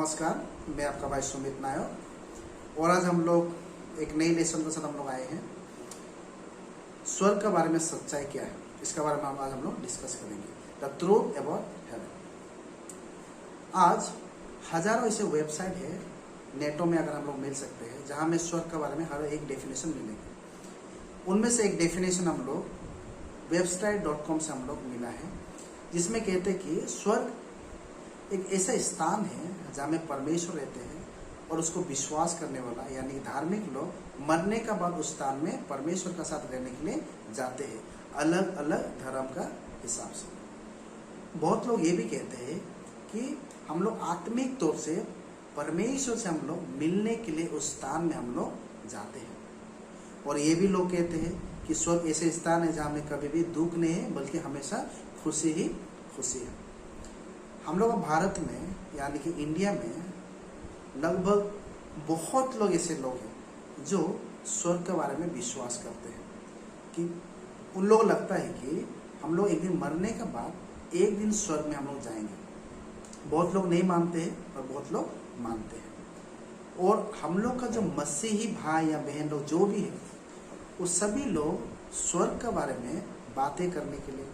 नमस्कार, मैं आपका भाई सुमित नायक और आज हम लोग एक नई लेसन के साथ हम लोग आए हैं। स्वर्ग के बारे में सच्चाई क्या है, इसके बारे में आज हम लोग डिस्कस करेंगे। The truth about heaven. आज हजारों ऐसे वेबसाइट है नेटों में, अगर हम लोग मिल सकते हैं, जहां में स्वर्ग के बारे में हर एक डेफिनेशन मिलेगी। उनमें से एक डेफिनेशन हम लोग website.com से हम लोग मिला है, जिसमें कहते हैं कि स्वर्ग एक ऐसा स्थान है जहाँ में परमेश्वर रहते हैं और उसको विश्वास करने वाला यानी धार्मिक लोग मरने का बाद उस स्थान में परमेश्वर का साथ रहने के लिए जाते हैं, अलग अलग धर्म का हिसाब से। बहुत लोग ये भी कहते हैं कि हम लोग आत्मिक तौर से परमेश्वर से हम लोग मिलने के लिए उस स्थान में हम लोग जाते हैं। और ये भी लोग कहते हैं कि स्वर्ग ऐसे स्थान है जहाँ में कभी भी दुख नहीं है, बल्कि हमेशा खुशी ही खुशी है। हम लोग भारत में यानी कि इंडिया में लगभग बहुत लोग ऐसे लोग हैं जो स्वर्ग के बारे में विश्वास करते हैं कि उन लोगों को लगता है कि हम लोग एक दिन मरने के बाद एक दिन स्वर्ग में हम लोग जाएंगे। बहुत लोग नहीं मानते हैं और बहुत लोग मानते हैं। और हम लोग का जो मसीही भाई या बहन लोग जो भी है, वो सभी लोग स्वर्ग के बारे में बातें करने के लिए,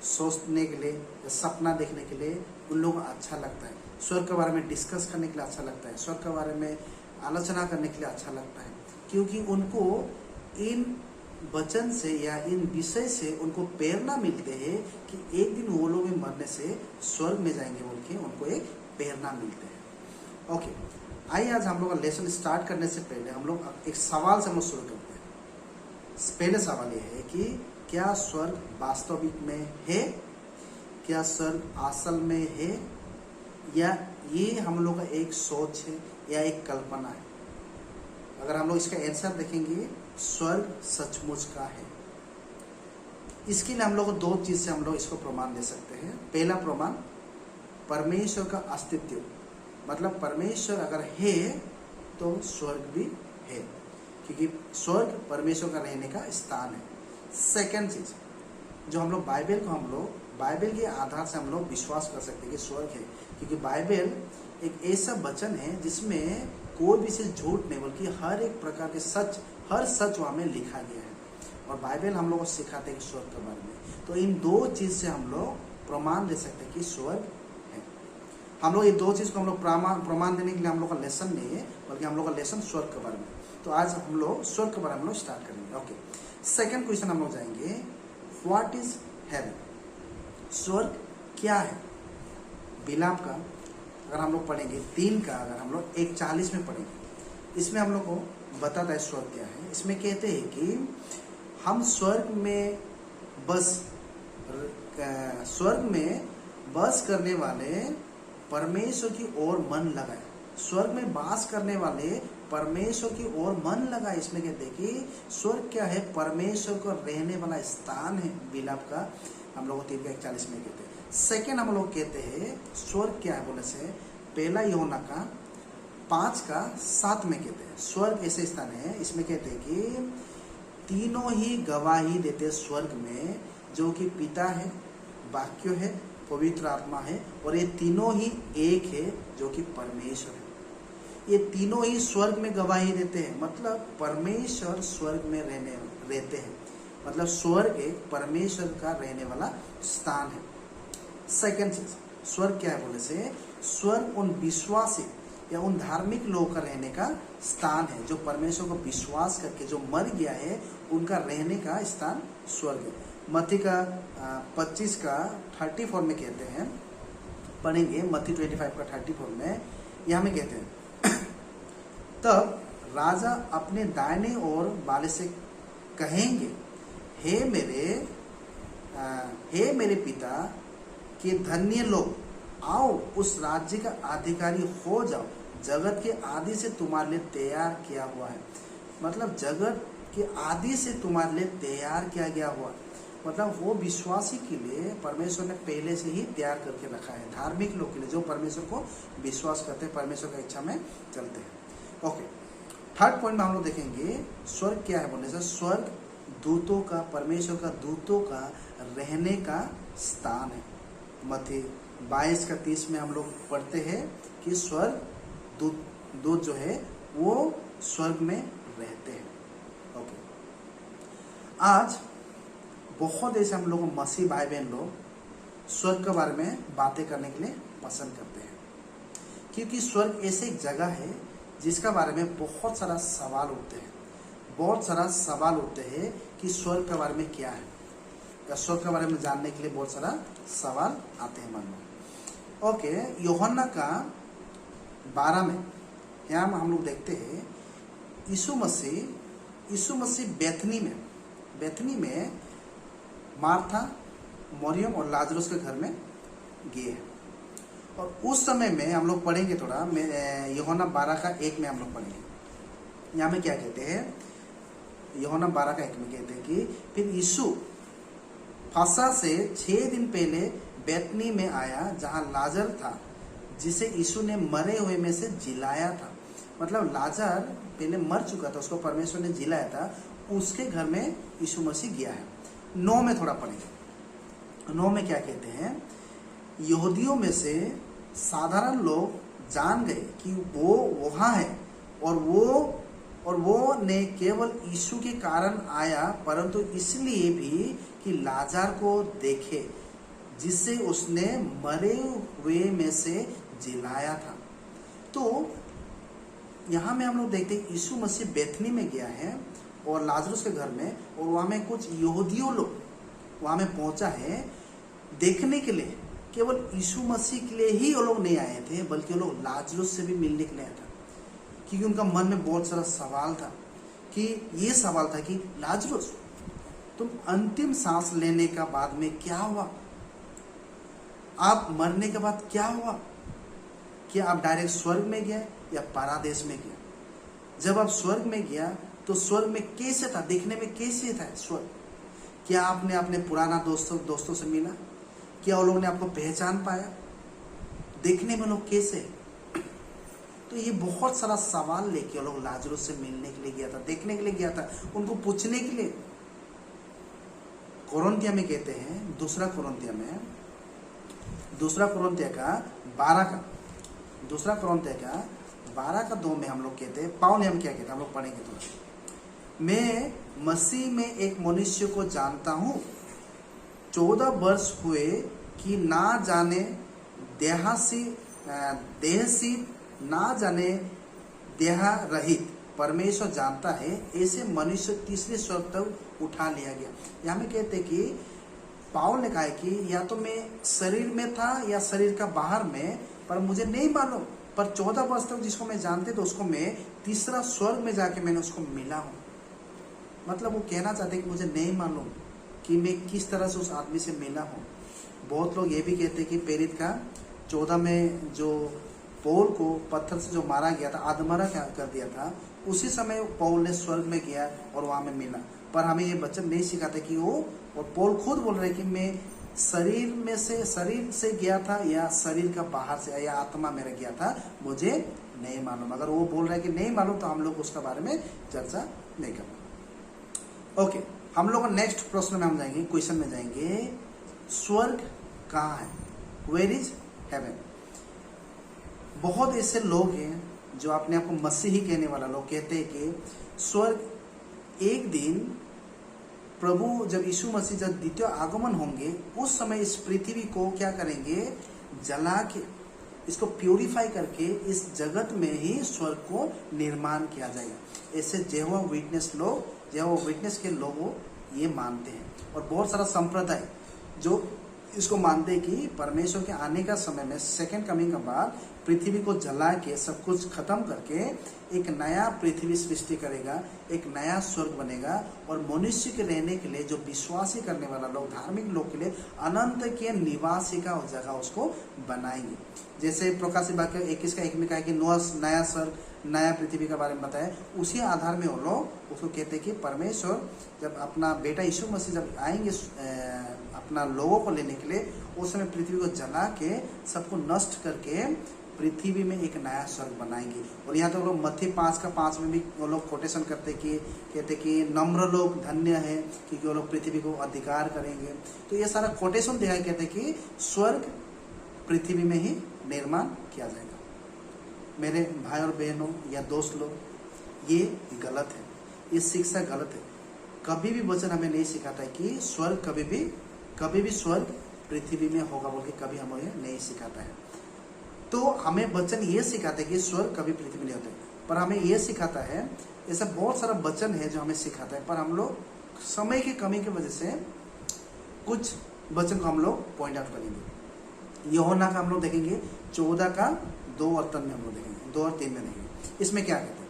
सोचने के लिए, सपना देखने के लिए उन लोगों को अच्छा लगता है। स्वर्ग के बारे में डिस्कस करने के लिए अच्छा लगता है, स्वर्ग के बारे में आलोचना करने के लिए अच्छा लगता है, क्योंकि उनको इन वचन से या इन विषय से उनको प्रेरणा मिलते हैं कि एक दिन वो लोग मरने से स्वर्ग में जाएंगे बोल के उनको एक प्रेरणा मिलते हैं। ओके, आइए आज हम लोग का लेसन स्टार्ट करने से पहले हम लोग एक सवाल से हम लोग शुरू करते हैं। पहले सवाल ये है कि क्या स्वर्ग वास्तविक में है? क्या स्वर्ग असल में है, या ये हम लोग का एक सोच है या एक कल्पना है? अगर हम लोग इसका आंसर देखेंगे, स्वर्ग सचमुच का है। इसके लिए हम लोग को दो चीज से हम लोग इसको प्रमाण दे सकते हैं। पहला प्रमाण, परमेश्वर का अस्तित्व, मतलब परमेश्वर अगर है तो स्वर्ग भी है, क्योंकि स्वर्ग परमेश्वर का रहने का स्थान है। सेकंड चीज, जो हम लोग बाइबल के आधार से हम लोग विश्वास कर सकते हैं कि स्वर्ग है, क्योंकि बाइबल एक ऐसा वचन है जिसमें कोई भी चीज झूठ नहीं, बल्कि हर एक प्रकार के सच, हर सच वहां में लिखा गया है। और बाइबल हम लोग को सिखाते हैं कि स्वर्ग के बारे में। तो इन दो चीज से हम लोग प्रमाण ले सकते हैं कि स्वर्ग है। हम लोग ये दो चीज को हम लोग प्रमाण देने के लिए हम लोग का लेसन नहीं है, बल्कि हम लोग का लेसन स्वर्ग के बारे में। तो आज हम लोग स्वर्ग के बारे में हम लोग स्टार्ट करेंगे। ओके, सेकंड क्वेश्चन हम लोग जाएंगे, व्हाट इज हेवन? स्वर्ग क्या है? बिलाप का अगर हम लोग पढ़ेंगे 3 का, अगर हम लोग 1:40 में पढ़ेंगे, इसमें हम लोग को बताता है स्वर्ग क्या है। इसमें कहते हैं कि हम स्वर्ग में बस करने वाले परमेश्वर की ओर मन लगाए। स्वर्ग में वास करने वाले परमेश्वर की ओर मन लगाए। इसमें कहते हैं कि स्वर्ग क्या है? परमेश्वर को रहने वाला स्थान है। बिलाप का हम लोग 3 का 41 में कहते हैं। सेकेंड हम लोग कहते हैं स्वर्ग क्या है बोले से, पहला यूहन्ना का 5 का 7 में कहते हैं स्वर्ग ऐसे स्थान है। इसमें कहते हैं कि तीनों ही गवाही देते स्वर्ग में, जो कि पिता है, वाक्य है, पवित्र आत्मा है, और ये तीनों ही एक है जो कि परमेश्वर है। ये तीनों ही स्वर्ग में गवाही देते हैं, मतलब परमेश्वर स्वर्ग में रहते हैं, मतलब स्वर्ग एक परमेश्वर का रहने वाला स्थान है। सेकंड चीज, स्वर्ग क्या है बोले से, स्वर्ग उन विश्वासी या उन धार्मिक लोगों का रहने का स्थान है, जो परमेश्वर को विश्वास करके जो मर गया है, उनका रहने का स्थान स्वर्ग है। मत्ती का 25 का 34 में कहते हैं, पढ़ेंगे मत्ती 25 का 34 में, यहाँ में कहते हैं, तब राजा अपने दाहिने ओर वाले से कहेंगे, हे मेरे पिता के धन्य लोग, आओ उस राज्य का अधिकारी हो जाओ, जगत के आदि से तुम्हारे लिए तैयार किया हुआ है। मतलब जगत के आदि से तुम्हारे लिए तैयार किया गया हुआ, मतलब वो विश्वासी के लिए परमेश्वर ने पहले से ही तैयार करके रखा है। धार्मिक लोग के लिए जो परमेश्वर को विश्वास करते हैं, परमेश्वर का इच्छा में चलते हैं। ओके, थर्ड पॉइंट में हम लोग देखेंगे स्वर्ग क्या है बोलने से, स्वर्ग दूतों का, परमेश्वर का दूतों का रहने का स्थान है। मत्ती 22 का 30 में हम लोग पढ़ते हैं, कि स्वर्ग दूत दूत जो है वो स्वर्ग में रहते हैं। ओके, आज बहुत ऐसे हम लोग मसीह भाई बहन लोग स्वर्ग के बारे में बातें करने के लिए पसंद करते हैं, क्योंकि स्वर्ग ऐसे एक जगह है जिसका बारे में बहुत सारा सवाल उठते हैं, बहुत सारा सवाल उठते हैं कि स्वर्ग के बारे में क्या है, या स्वर्ग के बारे में जानने के लिए बहुत सारा सवाल आते हैं मन में। ओके, यूहन्ना का 12 में यहाँ हम लोग देखते हैं यीशु मसीह बेथनी में मार्था, मरियम और लाजरस के घर में गए हैं। और उस समय में हम लोग पढ़ेंगे थोड़ा, यूहन्ना 12:1 में हम लोग पढ़ेंगे। यहाँ में क्या कहते हैं, यूहन्ना 12:1 में कहते हैं कि फिर यीशु फसह से 6 दिन पहले बेथनी में आया, जहाँ लाजर था जिसे यीशु ने मरे हुए में से जिलाया था। मतलब लाजर पहले मर चुका था, उसको परमेश्वर ने जिलाया था, उसके घर में यीशु मसीह गया है। 9 में थोड़ा पढ़ेंगे। 9 में क्या कहते हैं, यहूदियों में से साधारण लोग जान गए कि वो वहाँ है, और वो ने केवल यीशु के कारण आया, परंतु इसलिए भी कि लाजर को देखे जिससे उसने मरे हुए में से जिलाया था। तो यहाँ में हम लोग देखते हैं यीशु मसीह बेथनी में गया है और लाजरस के घर में, और वहाँ में कुछ यहूदियों लोग वहाँ में पहुँचा है देखने के लिए। केवल यीशु मसीह के लिए ही वो लोग नहीं आए थे, बल्कि वो लोग लाजरस से भी मिलने के लिए आए थे, क्योंकि उनका मन में बहुत सारा सवाल था। कि ये सवाल था कि लाजरस, तुम अंतिम सांस लेने का बाद में क्या हुआ? आप मरने के बाद क्या हुआ? क्या आप डायरेक्ट स्वर्ग में गए या पारादेश में गया? जब आप स्वर्ग में गया तो स्वर्ग में कैसे था, देखने में कैसे था स्वर्ग? क्या आपने अपने पुराना दोस्तों से मिला? क्या वो लोग ने आपको पहचान पाया? देखने में लोग कैसे? तो ये बहुत सारा सवाल लेके वो लोग लाजरस से मिलने के लिए गया था, देखने के लिए गया था, उनको पूछने के लिए। कोरिन्थिया में कहते हैं, दूसरा कोरिन्थिया का 12:2 में हम लोग कहते हैं, पाउल हम क्या कहते हैं, हम लोग पढ़ेंगे थोड़ा। मैं मसीह में एक मनुष्य को जानता हूँ, 14 वर्ष हुए कि ना जाने देहसी ना जाने देह रहित परमेश्वर जानता है, ऐसे मनुष्य तीसरे स्वर्ग तक उठा लिया गया। यहाँ में कहते हैं कि पाउल ने कहा है कि या तो मैं शरीर में था या शरीर का बाहर में, पर मुझे नहीं मालूम, पर 14 वर्ष तक जिसको मैं जानते तो उसको मैं तीसरा स्वर्ग में जाके मैंने उसको मिला हूँ। मतलब वो कहना चाहते कि मुझे नहीं मालूम कि मैं किस तरह से उस आदमी से मिला हूँ। बहुत लोग ये भी कहते हैं कि प्रेरित का 14 में जो पौल को पत्थर से जो मारा गया था, आधमरा कर दिया था, उसी समय पौल ने स्वर्ग में गया और वहां में मिला। पर हमें ये वचन नहीं सिखाते कि वो, और पौल खुद बोल रहे कि मैं शरीर से गया था या शरीर का बाहर से या आत्मा मेरा गया था, मुझे नहीं मालूम। अगर वो बोल रहे कि नहीं मालूम तो हम लोग उसके बारे में चर्चा नहीं करना। ओके, हम लोग नेक्स्ट प्रश्न में हम जाएंगे, क्वेश्चन में जाएंगे, स्वर्ग कहाँ है? Where is heaven? बहुत ऐसे लोग हैं जो अपने आप को मसीही कहने वाला लोग कहते हैं कि स्वर्ग एक दिन प्रभु जब यीशु मसीह जब द्वितीय आगमन होंगे, उस समय इस पृथ्वी को क्या करेंगे, जला के, इसको प्यूरिफाई करके इस जगत में ही स्वर्ग को निर्माण किया जाएगा। ऐसे जेहोवा विटनेस के लोग ये मानते हैं, और बहुत सारा संप्रदाय जो इसको मानते हैं कि परमेश्वर के आने का समय में, सेकेंड कमिंग के बाद पृथ्वी को जला के सब कुछ खत्म करके एक नया पृथ्वी सृष्टि करेगा, एक नया स्वर्ग बनेगा, और मनुष्य के रहने के लिए, जो विश्वासी करने वाला लोग, धार्मिक लोग के लिए अनंत के निवासी का जगह उसको बनाएंगे। जैसे प्रकाशित वाक्य 21:1 में कहा कि नया स्वर्ग नया पृथ्वी के बारे में बताया, उसी आधार में वो लोग उसको कहते हैं कि परमेश्वर जब अपना बेटा यीशु मसीह जब आएंगे अपना लोगों को लेने के लिए, उस समय पृथ्वी को जला के सबको नष्ट करके पृथ्वी में एक नया स्वर्ग बनाएंगे। और यहाँ तो लोग मत्ती 5:5 में भी वो लोग कोटेशन करते कि कहते कि नम्र लोग धन्य है क्योंकि वो लोग पृथ्वी को अधिकार करेंगे। तो ये सारा कोटेशन दिखाई, कहते कि स्वर्ग पृथ्वी में ही निर्माण किया जाएगा। मेरे भाई और बहनों या दोस्त लोग, ये गलत है, ये शिक्षा गलत है। कभी भी वचन हमें नहीं सिखाता है कि स्वर्ग कभी भी स्वर्ग पृथ्वी में होगा बोल के कभी हमें नहीं सिखाता है। तो हमें वचन ये सिखाता है कि स्वर्ग कभी पृथ्वी में नहीं होते, पर हमें ये सिखाता है, ऐसा बहुत सारा वचन है जो हमें सिखाता है, पर हम लोग समय की कमी की वजह से कुछ वचन को हम लोग पॉइंट आउट करेंगे। यूहन्ना का हम लोग देखेंगे 14 का 2 और 3 में हम लोग देखेंगे, 2 और 3 में देखेंगे। इसमें क्या कहते हैं,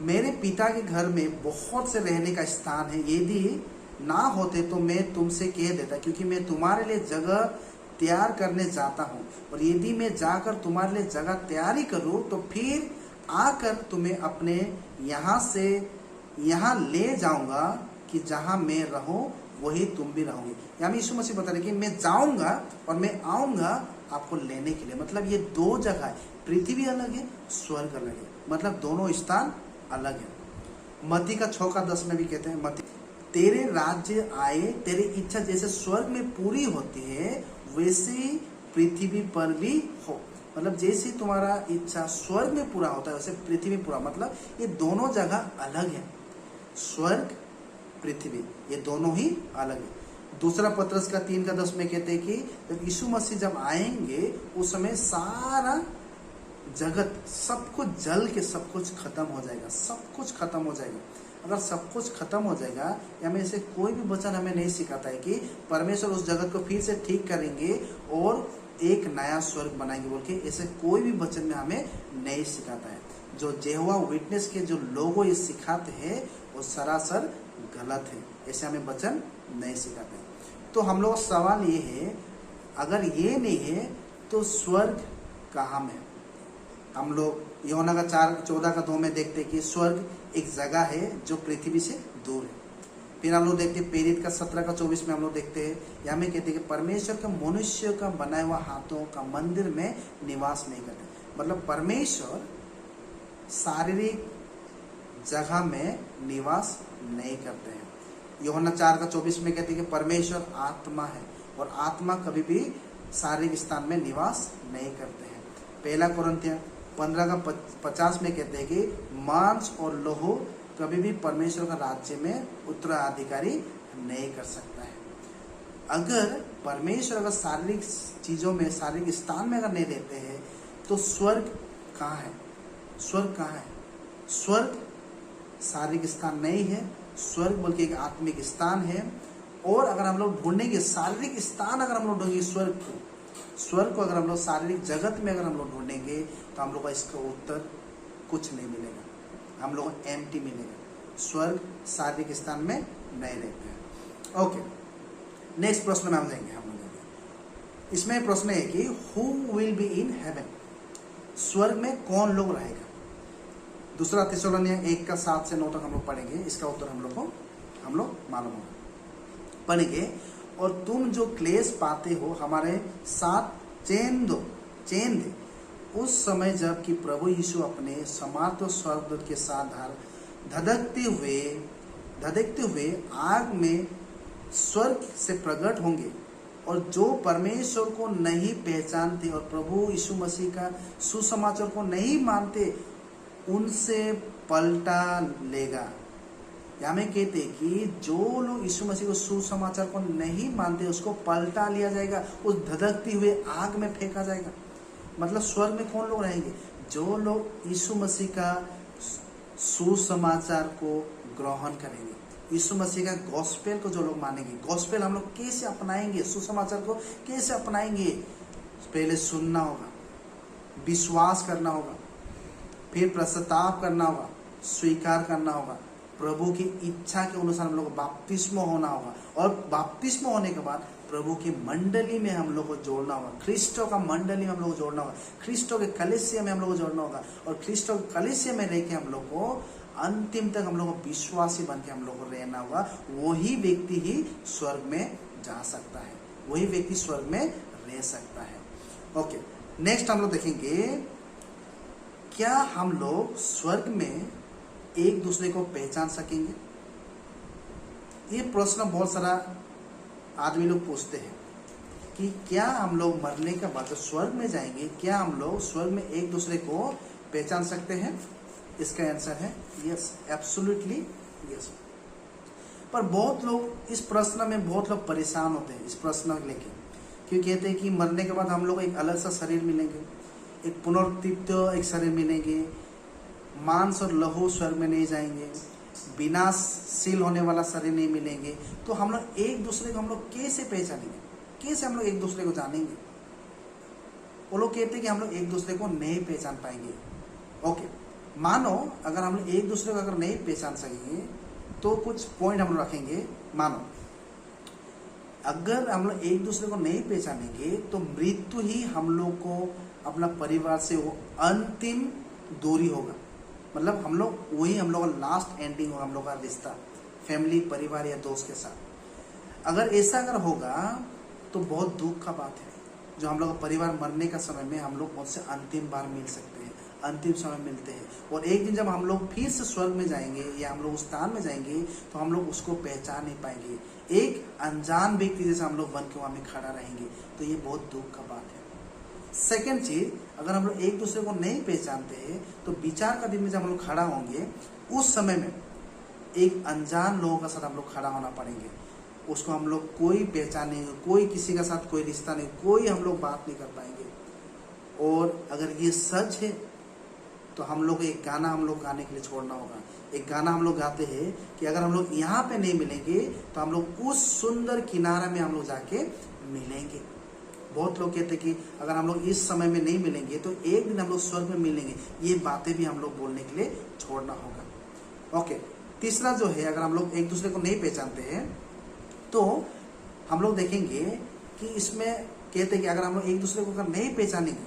मेरे पिता के घर में बहुत से रहने का स्थान है, यदि ना होते तो मैं तुमसे कह देता, क्योंकि मैं तुम्हारे लिए जगह तैयार करने जाता हूँ, और यदि मैं जाकर तुम्हारे लिए जगह तैयारी करूँ तो फिर आकर तुम्हें अपने यहाँ से यहाँ ले जाऊंगा, कि जहाँ मैं रहूँ वही तुम भी रहोगे। यानी यीशु मसीह बता रहे कि मैं जाऊंगा और मैं आऊंगा आपको लेने के लिए। मतलब ये 2 जगह है, पृथ्वी अलग है, स्वर्ग अलग है, मतलब दोनों स्थान अलग है। मत्ती का 6 का 10 में भी कहते हैं, मत्ती तेरे राज्य आए, तेरी इच्छा जैसे स्वर्ग में पूरी होती है वैसे पृथ्वी पर भी हो। मतलब जैसे तुम्हारा इच्छा स्वर्ग में पूरा होता है वैसे पृथ्वी में पूरा, मतलब ये दोनों जगह अलग है, स्वर्ग पृथ्वी ये दोनों ही अलग है। दूसरा पत्रस का 3 का 10 में कहते हैं कि जब यीशु मसीह जब आएंगे उस समय सारा जगत सब कुछ जल के सब कुछ खत्म हो जाएगा, सब कुछ खत्म हो जाएगा। अगर सब कुछ खत्म हो जाएगा, या में ऐसे कोई भी वचन हमें नहीं सिखाता है कि परमेश्वर उस जगत को फिर से ठीक करेंगे और एक नया स्वर्ग बनाएंगे बोल के, ऐसे कोई भी वचन में हमें नहीं सिखाता है। जो जेहोवा विटनेस के जो लोगों ये सिखाते हैं वो सरासर गलत है, ऐसे हमें वचन नहीं सिखाते। तो हम लोग सवाल ये है, अगर ये नहीं है तो स्वर्ग कहाँ में? हम लोग यूहन्ना का 14 का 2 में देखते हैं कि स्वर्ग एक जगह है जो पृथ्वी से दूर है। फिर हम लोग देखते हैं प्रेरित का 17 का 24 में हम लोग देखते हैं, यहाँ में कहते हैं कि परमेश्वर का मनुष्य का बनाया हुआ हाथों का मंदिर में निवास नहीं करते। मतलब परमेश्वर शारीरिक जगह में निवास नहीं करते हैं। यूहन्ना 4 का 24 में कहते हैं कि परमेश्वर आत्मा है और आत्मा कभी भी शारीरिक स्थान में निवास नहीं करते हैं। पहला कोरिन्थियों 15 का 50 में कहते हैं कि मांस और लोहो कभी भी परमेश्वर का राज्य में उत्तराधिकारी नहीं कर सकता है। अगर परमेश्वर अगर शारीरिक चीजों में, शारीरिक स्थान में अगर नहीं रहते हैं तो स्वर्ग कहाँ है? स्वर्ग कहाँ है? स्वर्ग शारीरिक स्थान नहीं है, स्वर्ग बल्कि एक आत्मिक स्थान है। और अगर हम लोग ढूंढेंगे शारीरिक स्थान, अगर हम लोग ढूंढेंगे स्वर्ग को अगर हम लोग शारीरिक जगत में अगर हम लोग ढूंढेंगे तो हम लोग का इसका उत्तर कुछ नहीं मिलेगा, हम लोग को एम्प्टी मिलेगा। स्वर्ग शारीरिक स्थान में नहीं रहते हैं। ओके, नेक्स्ट प्रश्न में हम जाएंगे। हम लोग इसमें प्रश्न है कि who will be in heaven? स्वर्ग में कौन लोग रहेगा? दूसरा थिस्सलुनीय 1 का 7 से 9 तक हम लोग पढ़ेंगे, इसका उत्तर हम लोग मालूम होगा, पढ़ेंगे। और तुम जो क्लेश पाते हो हमारे साथ चैन दे उस समय जब कि प्रभु यीशु अपने समर्थ स्वर्गदूत के साथ धधकते हुए आग में स्वर्ग से प्रकट होंगे, और जो परमेश्वर को नहीं पहचानते और प्रभु यीशु मसीह का सुसमाचार को नहीं मानते उनसे पलटा लेगा। यहाँ में कहते हैं कि जो लोग यीशु मसीह को सुसमाचार को नहीं मानते उसको पलटा लिया जाएगा, उस धधकती हुए आग में फेंका जाएगा। मतलब स्वर्ग में कौन लोग रहेंगे? जो लोग यीशु मसीह का सुसमाचार को ग्रहण करेंगे, यीशु मसीह का गॉस्पेल को जो लोग मानेंगे। गॉस्पेल हम लोग कैसे अपनाएंगे? सुसमाचार को कैसे अपनाएंगे? पहले सुनना होगा, विश्वास करना होगा, फिर पश्चाताप करना होगा, स्वीकार करना होगा, प्रभु की इच्छा के अनुसार हम लोग को बपतिस्मा होना होगा, और बपतिस्मा होने के बाद प्रभु की मंडली में हम लोग को जोड़ना होगा, ख्रिस्टो का मंडली में हम लोग को जोड़ना होगा, ख्रिस्टो के कलीसिया में हम लोग को जोड़ना होगा, और ख्रिस्टो के कलीसिया में रह के हम लोग को अंतिम तक हम लोग को विश्वासी बन के हम लोग को रहना होगा। वही व्यक्ति ही स्वर्ग में जा सकता है, वही व्यक्ति स्वर्ग में रह सकता है। ओके, नेक्स्ट हम लोग देखेंगे, क्या हम लोग स्वर्ग में एक दूसरे को पहचान सकेंगे? ये प्रश्न बहुत सारा आदमी लोग पूछते हैं कि क्या हम लोग मरने के बाद स्वर्ग में जाएंगे, क्या हम लोग स्वर्ग में एक दूसरे को पहचान सकते हैं? इसका आंसर है यस, एब्सोल्युटली यस। पर बहुत लोग इस प्रश्न में बहुत लोग परेशान होते हैं इस प्रश्न को लेके, क्यों कहते हैं कि मरने के बाद हम लोग एक अलग सा शरीर मिलेंगे, एक पुनरुत्थित एक शरीर मिलेंगे, मांस और लहू स्वर्ग में नहीं जाएंगे, विनाशशील होने वाला शरीर नहीं मिलेंगे। तो हम लोग एक दूसरे को हम लोग कैसे पहचानेंगे, कैसे हम लोग एक दूसरे को जानेंगे? वो लोग कहते हैं कि हम लोग एक दूसरे को नहीं पहचान पाएंगे। ओके, मानो अगर हम लोग एक दूसरे को अगर नहीं पहचान सकेंगे तो कुछ पॉइंट हम लोग रखेंगे। मानो अगर हम लोग एक दूसरे को नहीं पहचानेंगे तो मृत्यु ही हम लोग को अपना परिवार से वो अंतिम दूरी होगा, मतलब हम लोग वही हम लोग का लास्ट एंडिंग होगा, हम लोग का रिश्ता फैमिली, परिवार या दोस्त के साथ। अगर ऐसा अगर होगा तो बहुत दुख का बात है, जो हम लोग का परिवार मरने का समय में हम लोग उससे अंतिम बार मिल सकते हैं, अंतिम समय मिलते हैं। और एक दिन जब हम लोग फिर से स्वर्ग में जाएंगे या हम लोग उस स्थान में जाएंगे तो हम लोग उसको पहचान नहीं पाएंगे, एक अनजान व्यक्ति जैसे हम लोग बन के वहां में खड़ा रहेंगे। तो ये बहुत दुख का बात है। सेकेंड चीज, अगर हम लोग एक दूसरे को नहीं पहचानते तो विचार का दिन में जब हम लोग खड़ा होंगे उस समय में एक अनजान लोगों के साथ हम लोग खड़ा होना पड़ेंगे, उसको हम लोग कोई पहचान नहीं, कोई किसी के साथ कोई रिश्ता नहीं, कोई हम लोग बात नहीं कर पाएंगे। और अगर ये सच है तो हम लोग एक गाना हम लोग गाने के लिए छोड़ना होगा। एक गाना हम लोग गाते हैं कि अगर हम लोग यहाँ पे नहीं मिलेंगे तो हम लोग उस सुंदर किनारा में हम लोग जाके मिलेंगे। बहुत लोग कहते हैं कि अगर हम लोग इस समय में नहीं मिलेंगे तो एक दिन हम लोग स्वर्ग में मिलेंगे। ये बातें भी हम लोग बोलने के लिए छोड़ना होगा। ओके, तीसरा जो है, अगर हम लोग एक दूसरे को नहीं पहचानते हैं तो हम लोग देखेंगे कि इसमें कहते हैं कि अगर हम लोग एक दूसरे को अगर नहीं पहचानेंगे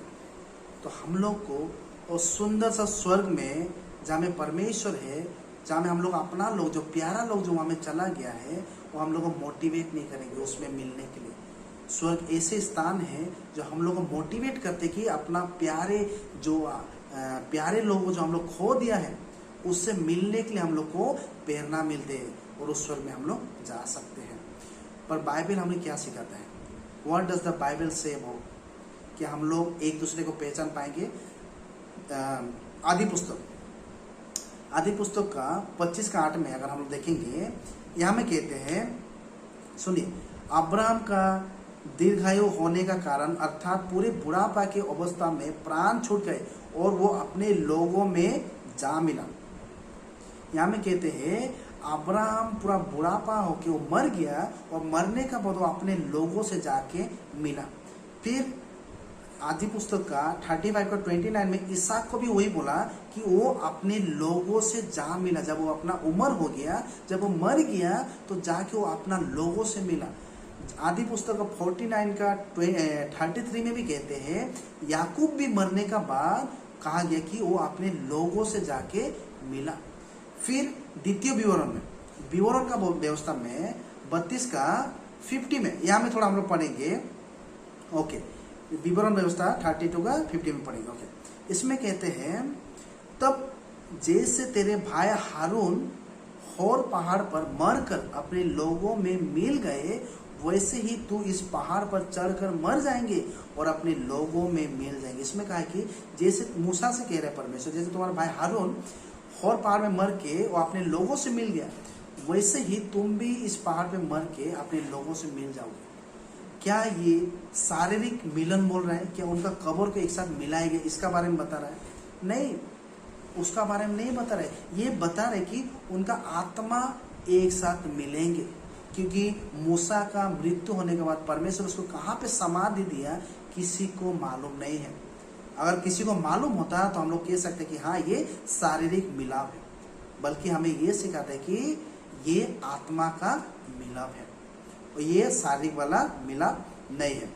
तो हम लोग को उस सुंदर सा स्वर्ग में जहाँ में परमेश्वर है, जहाँ में हम लोग अपना लोग जो प्यारा लोग जो वहाँ में चला गया है वो हम लोग को मोटिवेट नहीं करेंगे उसमें मिलने के लिए। स्वर्ग ऐसे स्थान है जो हम लोग को मोटिवेट करते कि अपना प्यारे लोग जो हम लोग खो दिया है उससे मिलने के लिए हम लोग को प्रेरणा मिलते है और उस स्वर्ग में हम लोग जा सकते हैं। पर बाइबल हमें क्या सिखाता है? What does the Bible say about कि हम लोग एक दूसरे को पहचान पाएंगे? आदि पुस्तक का 25:8 में अगर हम लोग देखेंगे, यहाँ में कहते हैं, सुनिए, अब्राहम का दीर्घायु होने का कारण अर्थात पूरे बुढ़ापा की अवस्था में प्राण छूट गए और वो अपने लोगों में जा मिला। यहाँ में कहते हैं अब्राहम पूरा बुढ़ापा होके वो मर गया और मरने का बाद वो अपने लोगों से जाके मिला। फिर आदि पुस्तक का 35:29 में इसहाक को भी वही बोला कि वो अपने लोगों से जा मिला। जब वो अपना उम्र हो गया, जब वो मर गया तो जाके वो अपना लोगों से मिला। आदि पुस्तक का 49 का 33 में भी कहते हैं याकूब भी मरने का बाद कहा गया कि वो अपने लोगों से जाके मिला। फिर द्वितीय विवरण का व्यवस्था में 32 का 50 में, यहाँ में थोड़ा हम लोग पढ़ेंगे। ओके, विवरण व्यवस्था 32 का 50 में पढ़ेंगे। ओके, इसमें कहते हैं तब जैसे तेरे भाई हारून होर पहाड़ पर मरकर अपने लोगों में मिल गए वैसे ही तू इस पहाड़ पर चढ़कर मर जाएंगे और अपने लोगों में मिल जाएंगे। इसमें कहा है कि जैसे मूसा से कह रहे परमेश्वर, जैसे तुम्हारा भाई हारून होर पहाड़ में मर के वो अपने लोगों से मिल गया वैसे ही तुम भी इस पहाड़ पे मर के अपने लोगों से मिल जाओगे। क्या ये शारीरिक मिलन बोल रहा है? क्या उनका कब्र को एक साथ मिलाया गया इसका बारे में बता रहा है? नहीं, उसका बारे में नहीं बता रहे। ये बता रहे कि उनका आत्मा एक साथ मिलेंगे, क्योंकि मूसा का मृत्यु होने के बाद परमेश्वर उसको कहाँ पे समाधि दिया किसी को मालूम नहीं है। अगर किसी को मालूम होता तो हम लोग कह सकते कि हाँ ये शारीरिक मिलाप है, बल्कि हमें ये सिखाता है कि ये आत्मा का मिलाप है और ये शारीरिक वाला मिलाप नहीं है।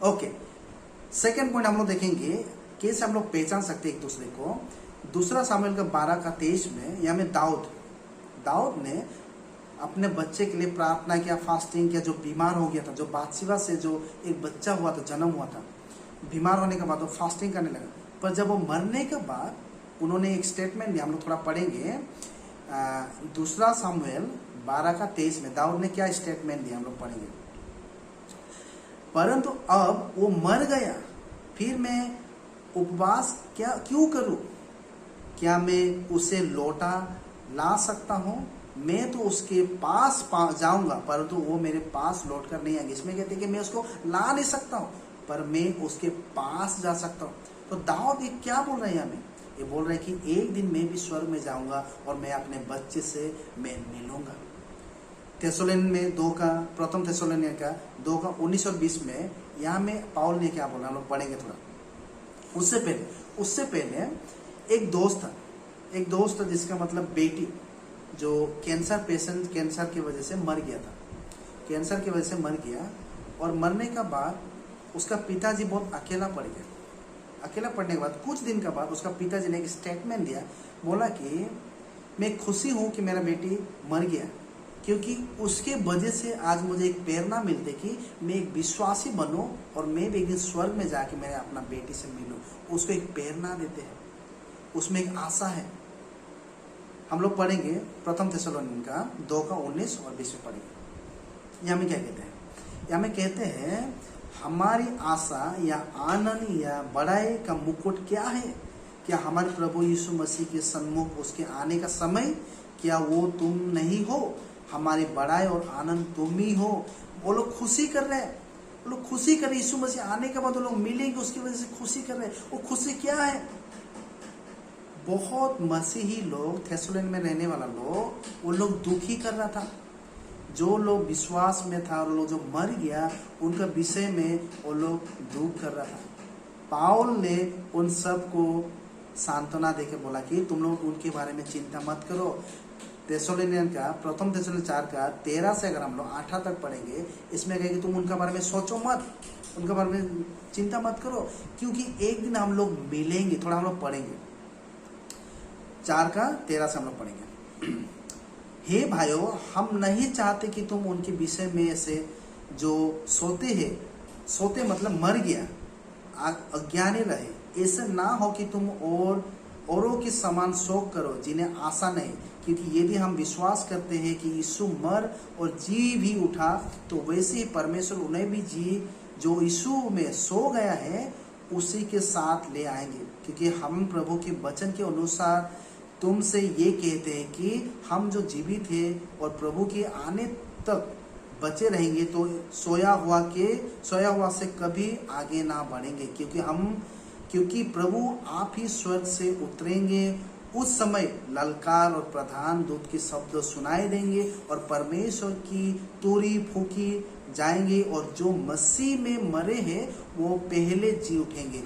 ओके, सेकेंड पॉइंट हम लोग देखेंगे कैसे हम लोग पहचान सकते एक दूसरे को। दूसरा सामुएल का 12:23 में यहाँ में दाऊद ने अपने बच्चे के लिए प्रार्थना किया, फास्टिंग किया, जो बीमार हो गया था, जो बादशिवा से जो एक बच्चा हुआ था, जन्म हुआ था, बीमार होने के बाद वो फास्टिंग करने लगा। पर जब वो मरने के बाद उन्होंने एक स्टेटमेंट दिया, हम लोग थोड़ा पढ़ेंगे। दूसरा सामुएल 12:23 में दाऊद ने क्या स्टेटमेंट दिया हम लोग पढ़ेंगे। परंतु अब वो मर गया, फिर मैं उपवास क्यों करूं? क्या मैं उसे लौटा ला सकता हूं? मैं तो उसके पास जाऊंगा, परंतु वो मेरे पास लौटकर नहीं आएंगे। इसमें कहते हैं कि मैं उसको ला नहीं सकता हूं, पर मैं उसके पास जा सकता हूं। तो दाऊद ये क्या बोल रहे हैं हमें? ये बोल रहे हैं कि एक दिन मैं भी स्वर्ग में जाऊंगा और मैं अपने बच्चे से मैं मिलूंगा। प्रथम थेसलोनियन का 2:19 और 20 में यहाँ में पाउल ने क्या बोला, हम लोग पढ़ेंगे थोड़ा। उससे पहले एक दोस्त था जिसका मतलब बेटी, जो कैंसर की वजह से मर गया था। कैंसर की वजह से मर गया और मरने का बाद उसका पिताजी बहुत अकेला पड़ गया। अकेला पड़ने के बाद कुछ दिन के बाद उसका पिताजी ने एक स्टेटमेंट दिया, बोला कि मैं खुशी हूं कि मेरा बेटी मर गया, क्योंकि उसके वजह से आज मुझे एक प्रेरणा मिलती कि मैं एक विश्वासी बनूं और मैं भी एक दिन स्वर्ग में जाके मैं अपना बेटी से मिलूं। उसको एक प्रेरणा देते हैं, उसमें एक आशा है। हम लोग पढ़ेंगे प्रथम थेसलोनियन का 2:19 और 20 में पढ़ेंगे। यहाँ में क्या कहते हैं? यहाँ में कहते हैं, हमारी आशा या आनंद या बड़ाई का मुकुट क्या है? क्या हमारे प्रभु यीशु मसीह के सन्मुख उसके आने का समय, क्या वो तुम नहीं हो? हमारी बड़ाई और आनंद तुम ही हो। वो लोग खुशी कर रहे हैं, वो लोग खुशी कर रहे हैं। यीशु मसीह आने के बाद वो लोग मिलेंगे, उसकी वजह से खुशी कर रहे हैं। वो खुशी क्या है? बहुत मसीही लोग, थेसलोनियन में रहने वाला लोग, वो लोग दुखी कर रहा था। जो लोग विश्वास में था और लोग जो मर गया, उनका विषय में वो लोग दुख कर रहा था। पाउल ने उन सब को सांत्वना देके बोला कि तुम लोग उनके बारे में चिंता मत करो। थेसलोनियन का प्रथम थेसलोनियन 4:13 से अगर हम लोग 8 तक पढ़ेंगे, इसमें कहे कि तुम उनका बारे में सोचो मत, उनका बारे में चिंता मत करो, क्योंकि एक दिन हम लोग मिलेंगे। थोड़ा हम लोग पढ़ेंगे 4:13 से हम लोग पढ़ेंगे। हे भाइयों, हम नहीं चाहते कि तुम उनके विषय में से जो सोते मतलब मर गया, अज्ञानी रहे। ऐसे ना हो कि तुम औरों के समान शोक करो जिन्हें आशा नहीं। क्योंकि यदि हम विश्वास करते हैं कि यीशु मर और जी भी उठा, तो वैसे ही परमेश्वर उन्हें भी जी जो यीशु में सो गया है उसी के साथ ले आएंगे। क्योंकि हम प्रभु के वचन के अनुसार तुमसे ये कहते हैं कि हम जो जीवित हैं और प्रभु के आने तक बचे रहेंगे, तो सोया हुआ से कभी आगे ना बढ़ेंगे। क्योंकि प्रभु आप ही स्वर्ग से उतरेंगे। उस समय ललकार और प्रधान दूत के शब्द सुनाई देंगे और परमेश्वर की तुरही फूंकी जाएंगे, और जो मसीह में मरे हैं वो पहले जी उठेंगे।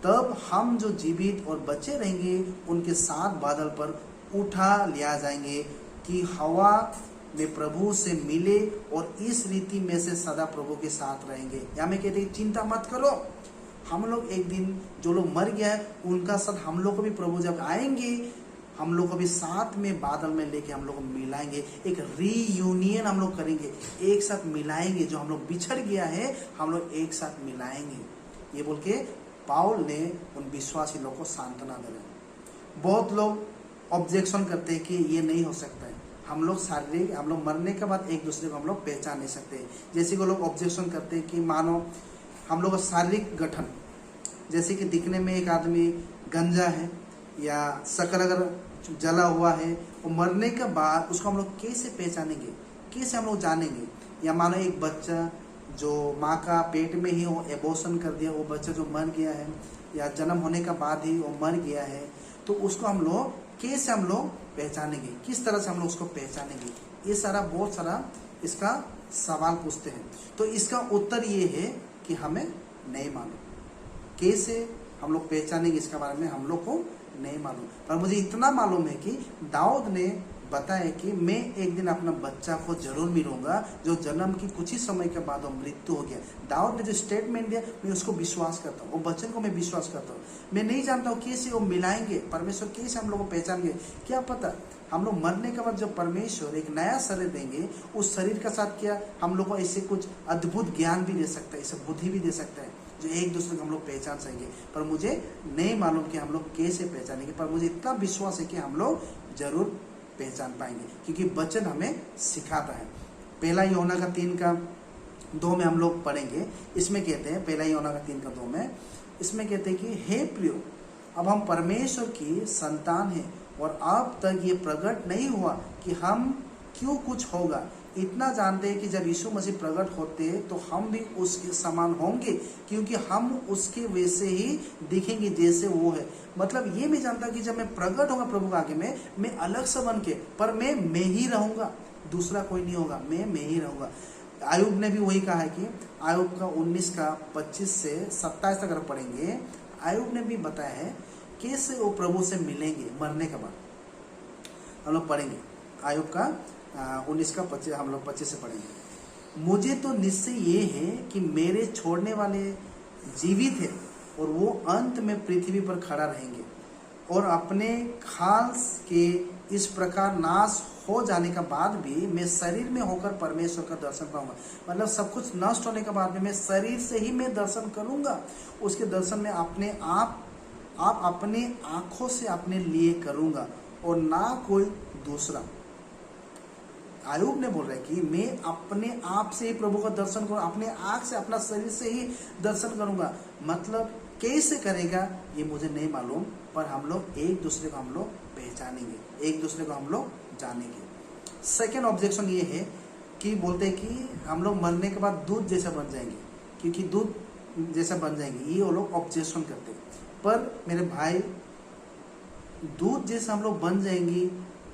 तब हम जो जीवित और बचे रहेंगे उनके साथ बादल पर उठा लिया जाएंगे कि हवा में प्रभु से मिले, और इस रीति में से सदा प्रभु के साथ रहेंगे। या मैं कहते हैं चिंता मत करो, हम लोग एक दिन जो लोग मर गया है उनका साथ हम लोग को भी प्रभु जब आएंगे, हम लोग को भी साथ में बादल में लेके हम लोग को मिलाएंगे। एक रीयूनियन हम लोग करेंगे, एक साथ मिलाएंगे। जो हम लोग बिछड़ गया है हम लोग एक साथ मिलाएंगे। ये बोल के पाउल ने उन विश्वासी लोगों को सांत्वना दिया। बहुत लोग ऑब्जेक्शन करते हैं कि ये नहीं हो सकता है। हम लोग मरने के बाद एक दूसरे को हम लोग पहचान नहीं सकते। जैसे कि लोग ऑब्जेक्शन करते हैं कि मानो हम लोग का शारीरिक गठन, जैसे कि दिखने में एक आदमी गंजा है या शक्ल अगर जला हुआ है, और मरने के बाद उसको हम लोग कैसे पहचानेंगे, कैसे हम लोग जानेंगे? या मानो एक बच्चा जो माँ का पेट में ही वो एबॉर्शन कर दिया, वो बच्चा जो मर गया है, या जन्म होने के बाद ही वो मर गया है, तो उसको हम लोग कैसे हम लोग पहचानेंगे, किस तरह से हम लोग उसको पहचानेंगे? ये बहुत सारा इसका सवाल पूछते हैं। तो इसका उत्तर ये है कि हमें नहीं मालूम कैसे हम लोग पहचानेंगे, इसके बारे में हम लोग को नहीं मालूम। पर मुझे इतना मालूम है कि दाऊद ने बताया कि मैं एक दिन अपना बच्चा को जरूर मिलूंगा, जो जन्म की कुछ ही समय के बाद वो मृत्यु हो गया। दाऊद ने जो स्टेटमेंट दिया मैं उसको विश्वास करता हूँ, वो वचन को मैं विश्वास करता हूँ। मैं नहीं जानता हूँ कैसे वो मिलाएंगे, परमेश्वर कैसे हम लोग को पहचानेंगे, क्या पता हम लोग मरने के बाद जब परमेश्वर एक नया शरीर देंगे, उस शरीर के साथ क्या हम लोग को ऐसे कुछ अद्भुत ज्ञान भी दे सकता है, ऐसे बुद्धि भी दे सकता है, जो एक दूसरे को हम लोग पहचान सकेंगे। पर मुझे नहीं मालूम कि हम लोग कैसे पहचानेंगे, पर मुझे इतना विश्वास है कि हम लोग जरूर पहचान पाएंगे, क्योंकि वचन हमें सिखाता है। पहला यूहन्ना का 2 में हम लोग पढ़ेंगे। इसमें कहते हैं, पहला यूहन्ना का 3 का 2 में इसमें कहते हैं कि हे प्रियो, अब हम परमेश्वर की संतान हैं और अब तक ये प्रकट नहीं हुआ कि हम क्यों कुछ होगा। इतना जानते हैं कि जब यीशु मसीह प्रकट होते तो हम भी उसके समान होंगे, क्योंकि हम उसके वैसे ही दिखेंगे जैसे वो है। मतलब ये भी जानता कि जब मैं प्रकट होगा प्रभु के आगे में, मैं अलग से बन के, पर मैं ही रहूंगा, दूसरा कोई नहीं होगा, मैं ही रहूंगा। आयुब ने भी वही कहा है कि आयुब का 19 का 25 से 27 तक अगर पढ़ेंगे, आयुब ने भी बताया है कैसे वो प्रभु से मिलेंगे मरने के बाद। हम लोग पढ़ेंगे आयुब का 19 का 25, हम लोग 25 से पढ़ेंगे। मुझे तो निश्चय ये है कि मेरे छोड़ने वाले जीवित है और वो अंत में पृथ्वी पर खड़ा रहेंगे, और अपने खाल के इस प्रकार नाश हो जाने का बाद भी मैं शरीर में होकर परमेश्वर का दर्शन पाऊंगा। मतलब सब कुछ नष्ट होने के बाद में मैं शरीर से ही मैं दर्शन करूंगा। उसके दर्शन में अपने आप अपने आंखों से अपने लिए करूंगा और ना कोई दूसरा। आयुब ने बोल रहा है कि मैं अपने आप से ही प्रभु का दर्शन करूँ, अपने आँख से, अपना शरीर से ही दर्शन करूंगा। मतलब कैसे करेगा ये मुझे नहीं मालूम, पर हम लोग एक दूसरे को हम लोग पहचानेंगे, एक दूसरे को हम लोग जानेंगे। सेकेंड ऑब्जेक्शन ये है कि बोलते हैं कि हम लोग मरने के बाद दूध जैसा बन जाएंगे, क्योंकि दूध जैसा बन जाएंगे, ये वो लोग ऑब्जेक्शन करते हैं। पर मेरे भाई, दूध जैसा हम लोग बन जाएंगे